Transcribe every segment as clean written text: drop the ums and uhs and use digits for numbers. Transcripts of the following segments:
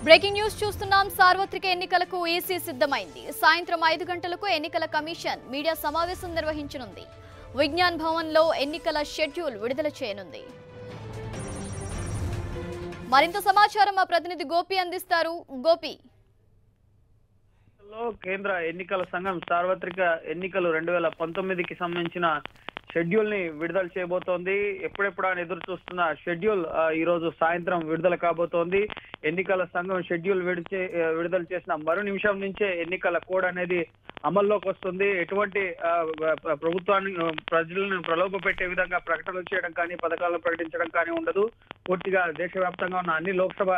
Breaking news చూస్తున్నాం. సార్వత్రిక ఎన్నికలకు ఈసీ సిద్ధమైంది. సాయంత్రం 5 గంటలకు ఎన్నికల కమిషన్ మీడియా సమావేశం నిర్వహించనుంది. విజ్ఞాన్ భవన్లో ఎన్నికల షెడ్యూల్ విడుదల చేయనుంది. మరింత సమాచారం మా ప్రతినిధి గోపి అందిస్తారు. గోపి, కేంద్ర ఎన్నికల సంఘం సార్వత్రిక ఎన్నికలు 2019కి సంబంధించిన షెడ్యూల్ ని విడుదల చేయబోతోంది. ఎప్పుడెప్పుడు అని ఎదురు చూస్తున్న షెడ్యూల్ ఈ రోజు సాయంత్రం విడుదల కాబోతోంది. ఎన్నికల సంఘం షెడ్యూల్ విడుదల చేసిన మరో నిమిషం నుంచే ఎన్నికల కోడ్ అనేది అమల్లోకి వస్తుంది. ఎటువంటి ప్రభుత్వాన్ని ప్రజలను ప్రలోభ పెట్టే విధంగా ప్రకటనలు చేయడం కానీ పథకాలను ప్రకటించడం కానీ ఉండదు. పూర్తిగా దేశవ్యాప్తంగా ఉన్న అన్ని లోక్సభ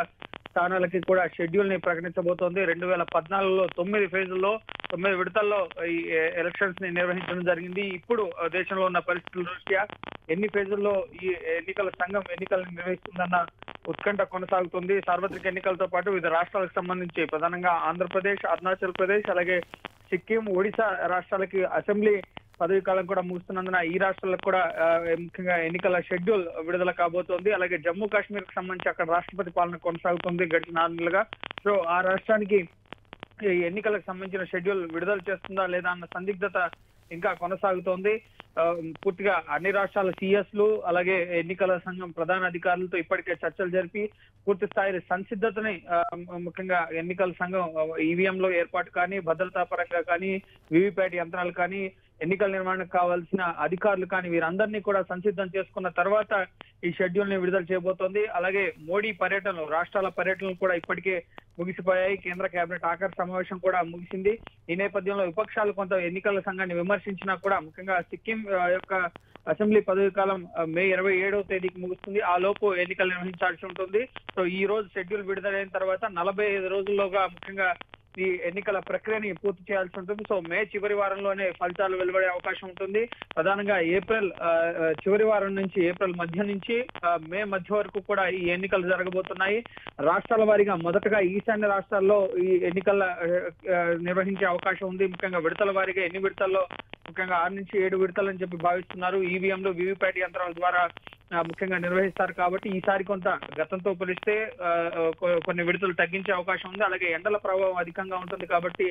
స్థానాలకి కూడా షెడ్యూల్ ని ప్రకటించబోతోంది. 2014లో 9 ఫేజుల్లో 9 విడతల్లో ఈ ఎలక్షన్స్ ని నిర్వహించడం జరిగింది. ఇప్పుడు దేశంలో ఉన్న పరిస్థితుల దృష్ట్యా ఎన్ని ఫేజుల్లో ఈ ఎన్నికల సంఘం ఎన్నికలను నిర్వహిస్తుందన్న ఉత్కంఠ కొనసాగుతుంది. సార్వత్రిక ఎన్నికలతో పాటు వివిధ రాష్ట్రాలకు సంబంధించి ప్రధానంగా ఆంధ్రప్రదేశ్, అరుణాచల్ ప్రదేశ్, అలాగే సిక్కిం, ఒడిశా రాష్ట్రాలకి అసెంబ్లీ పదవి కాలం కూడా ముగుస్తున్నందున ఈ రాష్ట్రాలకు కూడా ముఖ్యంగా ఎన్నికల షెడ్యూల్ విడుదల కాబోతోంది. అలాగే జమ్మూ కాశ్మీర్ కి సంబంధించి అక్కడ రాష్ట్రపతి పాలన కొనసాగుతుంది గడిచిన 4 నెలలుగా. సో ఆ రాష్ట్రానికి ఎన్నికలకు సంబంధించిన షెడ్యూల్ విడుదల చేస్తుందా లేదా అన్న సందిగ్ధత ఇంకా కొనసాగుతోంది. పూర్తిగా అన్ని రాష్ట్రాల సిఎస్లు అలాగే ఎన్నికల సంఘం ప్రధాన అధికారులతో ఇప్పటికే చర్చలు జరిపి పూర్తి స్థాయి సంసిద్ధతని ముఖ్యంగా ఎన్నికల సంఘం ఈవీఎంలో ఏర్పాటు కానీ, భద్రతా పరంగా కానీ, వివిప్యాట్ యంత్రాలు కానీ, ఎన్నికల నిర్వహణకు కావాల్సిన అధికారులు కానీ వీరందరినీ కూడా సంసిద్ధం చేసుకున్న తర్వాత ఈ షెడ్యూల్ ని విడుదల చేయబోతోంది. అలాగే మోడీ పర్యటనలు, రాష్ట్రాల పర్యటనలు కూడా ఇప్పటికే ముగిసిపోయాయి. కేంద్ర కేబినెట్ ఆఖరి సమావేశం కూడా ముగిసింది. ఈ నేపథ్యంలో విపక్షాలు కొంత ఎన్నికల సంఘాన్ని విమర్శించినా కూడా ముఖ్యంగా సిక్కిం యొక్క అసెంబ్లీ పదవి కాలం మే 27వ తేదీకి ముగుస్తుంది. ఆ లోపు ఎన్నికలు నిర్వహించాల్సి ఉంటుంది. సో ఈ రోజు షెడ్యూల్ విడుదలైన తర్వాత 45 రోజుల్లోగా ముఖ్యంగా ఈ ఎన్నికల ప్రక్రియని పూర్తి చేయాల్సి ఉంటుంది. సో మే చివరి వారంలోనే ఫలితాలు వెలువడే అవకాశం ఉంటుంది. ప్రధానంగా ఏప్రిల్ చివరి వారం నుంచి ఏప్రిల్ మధ్య నుంచి మే మధ్య వరకు కూడా ఈ ఎన్నికలు జరగబోతున్నాయి. రాష్ట్రాల వారీగా మొదటగా ఈశాన్య రాష్ట్రాల్లో ఈ ఎన్నికల నిర్వహించే అవకాశం ఉంది. ముఖ్యంగా విడతల వారీగా ఎన్ని విడతల్లో ముఖ్యంగా 6 నుంచి 7 విడతలు అని చెప్పి భావిస్తున్నారు. ఈవీఎంలు, వివిప్యాట్ యంత్రాల ద్వారా ముఖ్యంగా నిర్వహిస్తారు కాబట్టి ఈసారి కొంత గతంతో పోలిస్తే కొన్ని విడతలు తగ్గించే అవకాశం ఉంది. అలాగే ఎండల ప్రభావం అధికంగా ఉంటుంది కాబట్టి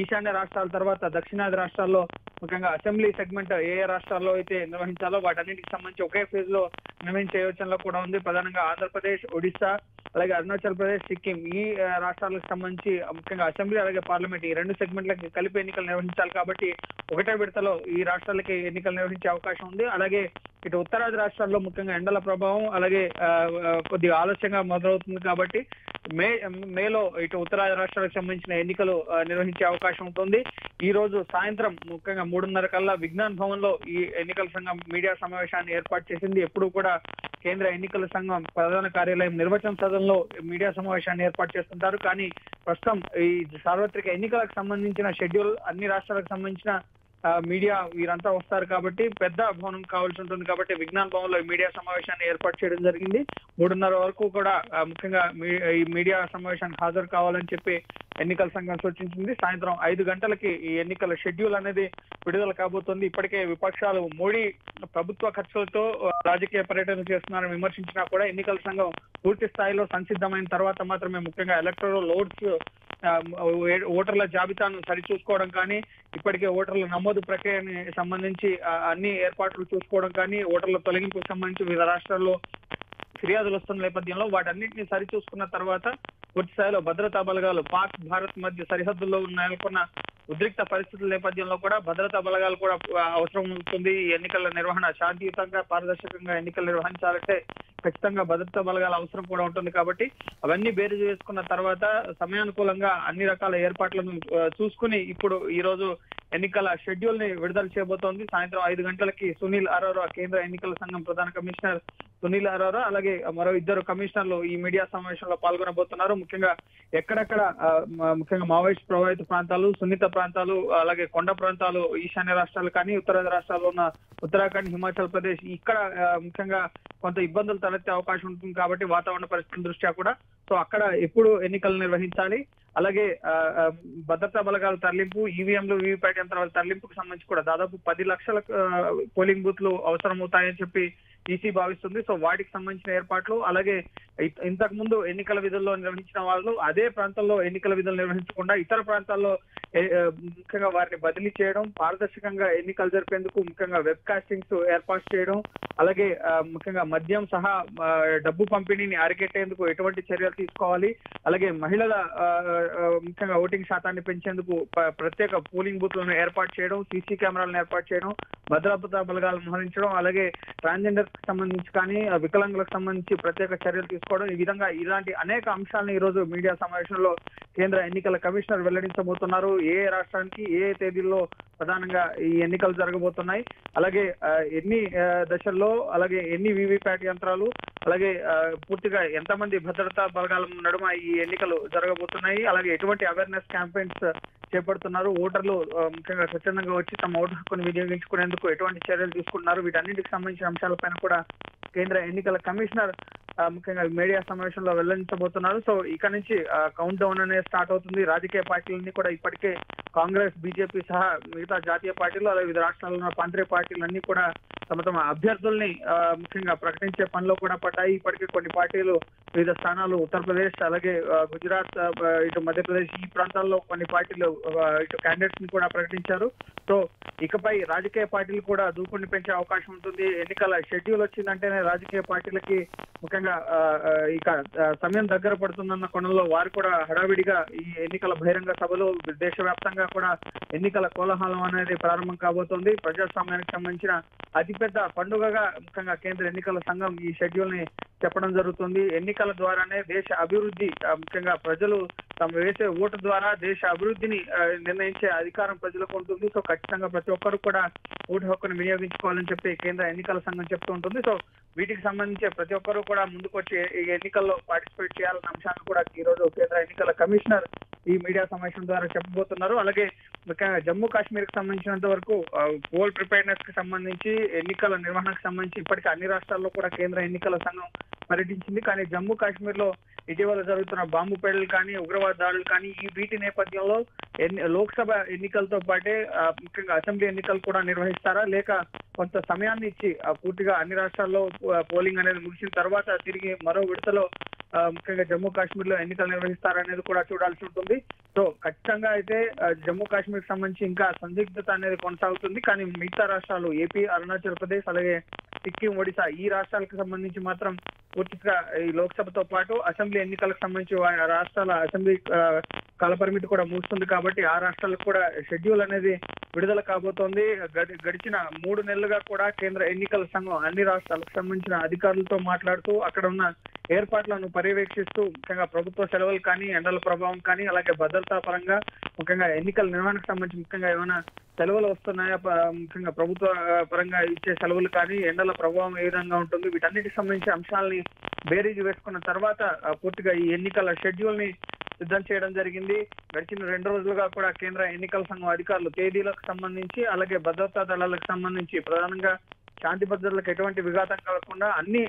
ఈశాన్య రాష్ట్రాల తర్వాత దక్షిణాది రాష్ట్రాల్లో ముఖ్యంగా అసెంబ్లీ సెగ్మెంట్ ఏ రాష్ట్రాల్లో అయితే నిర్వహించాలో వాటన్నిటికి సంబంధించి ఒకే ఫేజ్ లో నిర్వహించే యోచనలో కూడా ఉంది. ప్రధానంగా ఆంధ్రప్రదేశ్, ఒడిశా, అలాగే అరుణాచల్ ప్రదేశ్, సిక్కిం ఈ రాష్ట్రాలకు సంబంధించి ముఖ్యంగా అసెంబ్లీ అలాగే పార్లమెంట్ ఈ 2 సెగ్మెంట్లకి కలిపి ఎన్నికలు నిర్వహించాలి కాబట్టి ఒకటే విడతలో ఈ రాష్ట్రాలకి ఎన్నికలు నిర్వహించే అవకాశం ఉంది. అలాగే ఇటు ఉత్తరాది రాష్ట్రాల్లో ముఖ్యంగా ఎండల ప్రభావం అలాగే కొద్దిగా ఆలస్యంగా మొదలవుతుంది కాబట్టి మేలో ఇటు ఉత్తరాది రాష్ట్రాలకు సంబంధించిన ఎన్నికలు నిర్వహించే అవకాశం ఉంటుంది. ఈ రోజు సాయంత్రం ముఖ్యంగా 3:30 కల్లా విజ్ఞాన్ భవన్ లో ఈ ఎన్నికల సంఘం మీడియా సమావేశాన్ని ఏర్పాటు చేసింది. ఎప్పుడు కూడా కేంద్ర ఎన్నికల సంఘం ప్రధాన కార్యాలయం నిర్వచన సదనంలో మీడియా సమావేశాన్ని ఏర్పాటు చేస్తుంటారు. కానీ ప్రస్తుతం ఈ సార్వత్రిక ఎన్నికలకు సంబంధించిన షెడ్యూల్ అన్ని రాష్ట్రాలకు సంబంధించిన మీడియా వీరంతా వస్తారు కాబట్టి పెద్ద భవనం కావాల్సి ఉంటుంది కాబట్టి విజ్ఞాన్ భవన్ లో మీడియా సమావేశాన్ని ఏర్పాటు చేయడం జరిగింది. 3:30 వరకు కూడా ముఖ్యంగా ఈ మీడియా సమావేశానికి హాజరు కావాలని చెప్పి ఎన్నికల సంఘం సూచించింది. సాయంత్రం 5 గంటలకి ఈ ఎన్నికల షెడ్యూల్ అనేది విడుదల కాబోతోంది. ఇప్పటికే విపక్షాలు మోడీ ప్రభుత్వ ఖర్చులతో రాజకీయ పర్యటన చేస్తున్నారని విమర్శించినా కూడా ఎన్నికల సంఘం పూర్తి స్థాయిలో సంసిద్ధమైన తర్వాత మాత్రమే ముఖ్యంగా ఎలక్టరల్ లోడ్స్ ఓటర్ల జాబితాను సరిచూసుకోవడం కానీ, ఇప్పటికే ఓటర్ల నమోదు ప్రక్రియని సంబంధించి అన్ని ఏర్పాట్లు చూసుకోవడం కానీ, ఓటర్ల తొలగింపుకు సంబంధించి వివిధ రాష్ట్రాల్లో ఫిర్యాదులు వస్తున్న నేపథ్యంలో వాటన్నింటినీ సరిచూసుకున్న తర్వాత పూర్తి స్థాయిలో భద్రతా బలగాలు పాక్ భారత్ మధ్య సరిహద్దుల్లో నెలకొన్న ఉద్రిక్త పరిస్థితుల నేపథ్యంలో కూడా భద్రతా బలగాలు కూడా అవసరం ఉంటుంది. ఎన్నికల నిర్వహణ శాంతియుతంగా పారదర్శకంగా ఎన్నికలు నిర్వహించాలంటే ఖచ్చితంగా భద్రతా బలగాల అవసరం కూడా ఉంటుంది కాబట్టి అవన్నీ బేరీజు వేసుకున్న తర్వాత సమయానుకూలంగా అన్ని రకాల ఏర్పాట్లను చూసుకుని ఇప్పుడు ఈ రోజు ఎన్నికల షెడ్యూల్ ని విడుదల చేయబోతోంది. సాయంత్రం 5 గంటలకి సునీల్ అరోరా, కేంద్ర ఎన్నికల సంఘం ప్రధాన కమిషనర్ సునీల్ అరోరా, అలాగే మరో 2 కమిషనర్లు ఈ మీడియా సమావేశంలో పాల్గొనబోతున్నారు. ముఖ్యంగా ఎక్కడెక్కడ ముఖ్యంగా మావోయిస్ట్ ప్రభావిత ప్రాంతాలు, సున్నిత ప్రాంతాలు, అలాగే కొండ ప్రాంతాలు ఈశాన్య రాష్ట్రాలు కానీ, ఉత్తరాది రాష్ట్రాల్లో ఉన్న ఉత్తరాఖండ్, హిమాచల్ ప్రదేశ్ ఇక్కడ ముఖ్యంగా కొంత ఇబ్బందులు తలెత్తే అవకాశం ఉంటుంది కాబట్టి వాతావరణ పరిస్థితుల దృష్ట్యా కూడా సో అక్కడ ఎప్పుడు ఎన్నికలు నిర్వహించాలి, అలాగే భద్రతా బలగాల తరలింపు, ఈవీఎంలు, వీవీప్యాట్ యంత్రాల తరలింపుకు సంబంధించి కూడా దాదాపు 10 లక్షల పోలింగ్ బూత్లు అవసరమవుతాయని చెప్పి ఈసీ భావిస్తుంది. సో వాటికి సంబంధించిన ఏర్పాట్లు, అలాగే ఇంతకు ముందు ఎన్నికల విధుల్లో నిర్వహించిన వాళ్ళు అదే ప్రాంతంలో ఎన్నికల విధులు నిర్వహించకుండా ఇతర ప్రాంతాల్లో ముఖ్యంగా వారిని బదిలీ చేయడం, పారదర్శకంగా ఎన్నికలు జరిపేందుకు ముఖ్యంగా వెబ్ కాస్టింగ్స్ ఏర్పాటు చేయడం, అలాగే ముఖ్యంగా మద్యం సహా డబ్బు పంపిణీని అరికెట్టేందుకు ఎటువంటి చర్యలు తీసుకోవాలి, అలాగే మహిళల ముఖ్యంగా ఓటింగ్ శాతాన్ని పెంచేందుకు ప్రత్యేక పోలింగ్ బూత్లను ఏర్పాటు చేయడం, సీసీ కెమెరాలను ఏర్పాటు చేయడం, భద్రతా బలగాలను మోహరించడం, అలాగే ట్రాన్స్జెండర్ సంబంధించి కానీ వికలాంగులకు సంబంధించి ప్రత్యేక చర్యలు తీసుకోవడం, ఈ విధంగా ఇలాంటి అనేక అంశాలను ఈ రోజు మీడియా సమావేశంలో కేంద్ర ఎన్నికల కమిషనర్ వెల్లడించబోతున్నారు. ఏ రాష్ట్రానికి ఏ తేదీల్లో ప్రధానంగా ఈ ఎన్నికలు జరగబోతున్నాయి, అలాగే ఎన్ని దశల్లో, అలాగే ఎన్ని వీవీప్యాట్ యంత్రాలు, అలాగే పూర్తిగా ఎంతమంది భద్రతా బలగాల నడుమ ఈ ఎన్నికలు జరగబోతున్నాయి, అలాగే ఎటువంటి అవేర్నెస్ క్యాంపెయిన్స్ చేపడుతున్నారు, ఓటర్లు ముఖ్యంగా స్వచ్ఛందంగా వచ్చి తమ ఓటు హక్కును వినియోగించుకునేందుకు ఎటువంటి చర్యలు తీసుకున్నారు, వీటన్నిటికి సంబంధించిన అంశాలపైన కూడా కేంద్ర ఎన్నికల కమిషనర్ ముఖ్యంగా మీడియా సమావేశంలో వెల్లడించబోతున్నారు. సో ఇక నుంచి కౌంట్ డౌన్ అనేది స్టార్ట్ అవుతుంది. రాజకీయ పార్టీలన్నీ కూడా ఇప్పటికే కాంగ్రెస్, బీజేపీ సహా మిగతా జాతీయ పార్టీలు, అలాగే వివిధ రాష్ట్రాల్లో ఉన్న ప్రాంతీయ పార్టీలన్నీ కూడా తమ తమ అభ్యర్థుల్ని ముఖ్యంగా ప్రకటించే పనిలో కూడా పడ్డాయి. ఇప్పటికే కొన్ని పార్టీలు వివిధ స్థానాలు ఉత్తరప్రదేశ్, అలాగే గుజరాత్, ఇటు మధ్యప్రదేశ్ ఈ ప్రాంతాల్లో కొన్ని పార్టీలు ఇటు క్యాండిడేట్స్ ని కూడా ప్రకటించారు. సో ఇకపై రాజకీయ పార్టీలు కూడా దూకుడిని పెంచే అవకాశం ఉంటుంది. ఎన్నికల షెడ్యూల్ వచ్చిందంటేనే రాజకీయ పార్టీలకి ముఖ్యంగా ఇక సమయం దగ్గర పడుతుందన్న కోణంలో వారు కూడా హడావిడిగా ఈ ఎన్నికల బహిరంగ సభలు, దేశవ్యాప్తంగా కూడా ఎన్నికల కోలాహలం అనేది ప్రారంభం కాబోతోంది. ప్రజాస్వామ్యానికి సంబంధించిన అతిపెద్ద పండుగగా ముఖ్యంగా కేంద్ర ఎన్నికల సంఘం ఈ షెడ్యూల్ ని చెప్పడం జరుగుతుంది. ఎన్నికల ద్వారానే దేశ అభివృద్ధి, ముఖ్యంగా ప్రజలు తమ వేసే ఓటు ద్వారా దేశ అభివృద్ధిని నిర్ణయించే అధికారం ప్రజలకు ఉంటుంది. సో ఖచ్చితంగా ప్రతి ఒక్కరు కూడా ఓటు హక్కును వినియోగించుకోవాలని చెప్పి కేంద్ర ఎన్నికల సంఘం చెప్తూ ఉంటుంది. సో వీటికి సంబంధించి ప్రతి ఒక్కరు కూడా ముందుకొచ్చి ఈ ఎన్నికల్లో పార్టిసిపేట్ చేయాలన్న అంశాన్ని కూడా ఈ రోజు కేంద్ర ఎన్నికల కమిషనర్ ఈ మీడియా సమావేశం ద్వారా చెప్పబోతున్నారు. అలాగే ముఖ్యంగా జమ్మూ కాశ్మీర్ కి సంబంధించినంత వరకు పోల్ ప్రిపేర్నెస్ కి సంబంధించి, ఎన్నికల నిర్వహణకు సంబంధించి ఇప్పటికే అన్ని రాష్ట్రాల్లో కూడా కేంద్ర ఎన్నికల సంఘం పర్యటించింది. కానీ జమ్మూ కాశ్మీర్ లో ఇటీవల జరుగుతున్న బాంబు పేలులు కానీ, ఉగ్రవాద దాడులు కానీ, వీటి నేపథ్యంలో లోక్సభ ఎన్నికలతో పాటే ముఖ్యంగా అసెంబ్లీ ఎన్నికలు కూడా నిర్వహిస్తారా, లేక కొంత సమయాన్ని ఇచ్చి పూర్తిగా అన్ని రాష్ట్రాల్లో పోలింగ్ అనేది ముగిసిన తర్వాత తిరిగి మరో విడతలో ముఖ్యంగా జమ్మూ కాశ్మీర్ లో ఎన్నికలు నిర్వహిస్తారనేది కూడా చూడాల్సి ఉంటుంది. సో ఖచ్చితంగా అయితే జమ్మూ కాశ్మీర్ కి సంబంధించి ఇంకా సందిగ్ధత అనేది కొనసాగుతుంది. కానీ మిగతా రాష్ట్రాలు ఏపీ, అరుణాచల్ ప్రదేశ్, అలాగే సిక్కిం, ఒడిశా ఈ రాష్ట్రాలకు సంబంధించి మాత్రం పూర్తిగా ఈ లోక్సభతో పాటు అసెంబ్లీ ఎన్నికలకు సంబంధించి రాష్ట్రాల అసెంబ్లీ కాలపరిమితి కూడా ముగుస్తుంది. కాబట్టి ఆ రాష్ట్రాలకు కూడా షెడ్యూల్ అనేది విడుదల కాబోతోంది. గడిచిన 3 నెలలుగా కూడా కేంద్ర ఎన్నికల సంఘం అన్ని రాష్ట్రాలకు సంబంధించిన అధికారులతో మాట్లాడుతూ అక్కడ ఉన్న ఏర్పాట్లను పర్యవేక్షిస్తూ ముఖ్యంగా ప్రభుత్వ సెలవులు కానీ, ఎండల ప్రభావం కానీ, అలాగే భద్రతా పరంగా ముఖ్యంగా ఎన్నికల నిర్వహణకు సంబంధించి ముఖ్యంగా ఏమైనా సెలవులు వస్తున్నాయా, ముఖ్యంగా ప్రభుత్వ పరంగా ఇచ్చే సెలవులు కానీ, ఎండల ప్రభావం ఏ విధంగా ఉంటుంది, వీటన్నిటికి సంబంధించిన అంశాలని బేరీజు వేసుకున్న తర్వాత పూర్తిగా ఈ ఎన్నికల షెడ్యూల్ ని సిద్ధం చేయడం జరిగింది. గడిచిన 2 రోజులుగా కూడా కేంద్ర ఎన్నికల సంఘం అధికారులు తేదీలకు సంబంధించి, అలాగే భద్రతా దళాలకు సంబంధించి ప్రధానంగా శాంతి భద్రతలకు ఎటువంటి విఘాతం కలగకుండా అన్ని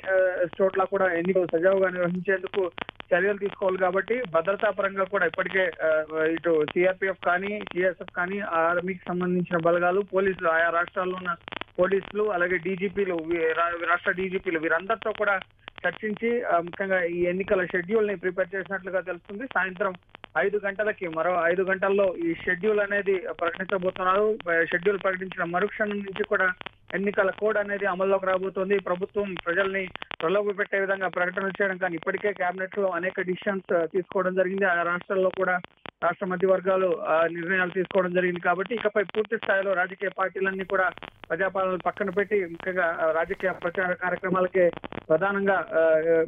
చోట్ల కూడా ఎన్నికలు సజావుగా నిర్వహించేందుకు చర్యలు తీసుకోవాలి. కాబట్టి భద్రతా పరంగా కూడా ఇప్పటికే ఇటు సిఆర్పిఎఫ్ కానీ, సిఎస్ఎఫ్ కానీ, ఆర్మీకి సంబంధించిన బలగాలు, పోలీసులు, ఆయా రాష్ట్రాల్లో ఉన్న పోలీసులు, అలాగే డీజీపీలు, రాష్ట్ర డీజీపీలు వీరందరితో కూడా చర్చించి ముఖ్యంగా ఈ ఎన్నికల షెడ్యూల్ ని ప్రిపేర్ చేసినట్లుగా తెలుస్తుంది. సాయంత్రం 5 గంటలకి మరో 5 గంటల్లో ఈ షెడ్యూల్ అనేది ప్రకటించబోతున్నారు. షెడ్యూల్ ప్రకటించిన మరుక్షణం నుంచి కూడా ఎన్నికల కోడ్ అనేది అమల్లోకి రాబోతోంది. ప్రభుత్వం ప్రజల్ని ప్రలోభ పెట్టే విధంగా ప్రకటనలు చేయడం కానీ ఇప్పటికే కేబినెట్ లో అనేక డిసిషన్స్ తీసుకోవడం జరిగింది. ఆ రాష్ట్రాల్లో కూడా రాష్ట్ర మధ్య వర్గాలు నిర్ణయాలు తీసుకోవడం జరిగింది. కాబట్టి ఇకపై పూర్తి స్థాయిలో రాజకీయ పార్టీలన్నీ కూడా ప్రజాపాలన పక్కన పెట్టి ముఖ్యంగా రాజకీయ ప్రచార కార్యక్రమాలకే ప్రధానంగా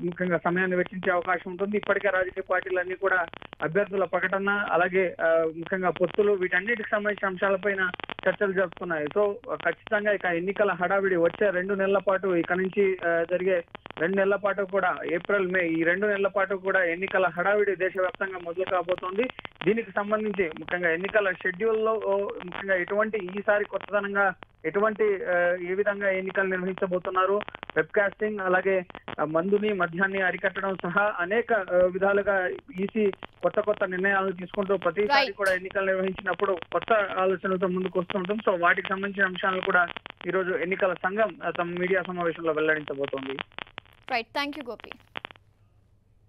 ముఖ్యంగా సమయాన్ని వెచ్చించే అవకాశం ఉంటుంది. ఇప్పటికే రాజకీయ పార్టీలన్నీ కూడా అభ్యర్థుల ప్రకటన, అలాగే ముఖ్యంగా పొత్తులు, వీటన్నిటికి సంబంధించిన అంశాలపైన చర్చలు జరుపుతున్నాయి. సో ఖచ్చితంగా ఇక ఎన్నికల హడావిడి వచ్చే 2 నెలల పాటు, ఇక నుంచి జరిగే 2 నెలల పాటు కూడా, ఏప్రిల్, మే ఈ 2 నెలల పాటు కూడా ఎన్నికల హడావిడి దేశవ్యాప్తంగా మొదలు కాబోతోంది. దీనికి సంబంధించి ముఖ్యంగా ఎన్నికల షెడ్యూల్ లో ముఖ్యంగా ఎటువంటి ఈసారి కొత్తదనంగా ఎటువంటి ఏ విధంగా ఎన్నికలు నిర్వహించబోతున్నారు, వెబ్కాస్టింగ్ అలాగే మందుని మద్యాన్ని అరికట్టడం సహా అనేక విధాలుగా ఈసీ కొత్త నిర్ణయాలను తీసుకుంటూ ప్రతిసారి కూడా ఎన్నికలు నిర్వహించినప్పుడు కొత్త ఆలోచనలతో ముందుకు వస్తుంటుంది. సో వాటికి సంబంధించిన అంశాలను కూడా ఈ రోజు ఎన్నికల సంఘం తమ మీడియా సమావేశంలో వెల్లడించబోతోంది. Right, thank you Gopi.